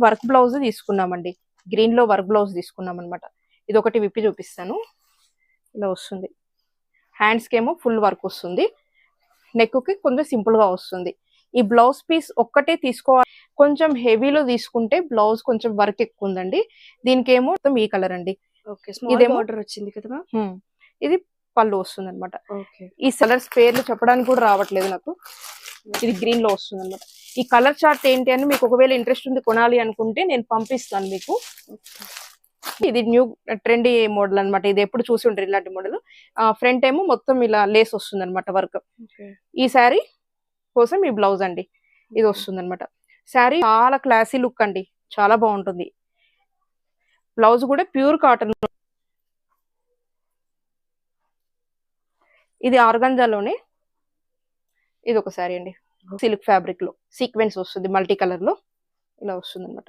Work blouse తీసుకున్నామండి, green లో work blouse తీసుకున్నాం అనమాట. ఇది ఒకటి విప్పి చూపిస్తాను. ఇలా వస్తుంది. హ్యాండ్స్ కేమో ఫుల్ వర్క్ వస్తుంది, నెక్ కి కొంచెం సింపుల్ గా వస్తుంది. ఈ బ్లౌజ్ పీస్ ఒక్కటే తీసుకోవాలి. కొంచెం హెవీలో తీసుకుంటే బ్లౌజ్ కొంచెం వర్క్ ఎక్కువ ఉందండి. దీనికేమో మొత్తం ఈ కలర్ అండి. ఇదేమో ఆర్డర్ వచ్చింది కదా. ఇది పళ్ళు వస్తుంది అనమాట. ఈ కలర్స్ పేర్లు చెప్పడానికి కూడా రావట్లేదు నాకు. ఇది గ్రీన్ లో వస్తుంది అనమాట. ఈ కలర్ చార్ట్ ఏంటి అని మీకు ఒకవేళ ఇంట్రెస్ట్ ఉంది కొనాలి అనుకుంటే నేను పంపిస్తాను మీకు. ఇది న్యూ ట్రెండీ మోడల్ అనమాట. ఇది ఎప్పుడు చూసి ఉంటారు ఇలాంటి మోడల్. ఫ్రంట్ ఏమో మొత్తం ఇలా లేస్ వస్తుంది అనమాట వర్క్. ఈ శారీ కోసం ఈ బ్లౌజ్ అండి ఇది వస్తుంది అనమాట. శారీ చాలా క్లాసీ లుక్ అండి, చాలా బాగుంటుంది. బ్లౌజ్ కూడా ప్యూర్ కాటన్. ఇది ఆర్గంజాలోనే ఇది ఒక శారీ అండి, సిల్క్ ఫ్యాబ్రిక్ లో సీక్వెన్స్ వస్తుంది, మల్టీ కలర్ లో ఇలా వస్తుంది అనమాట.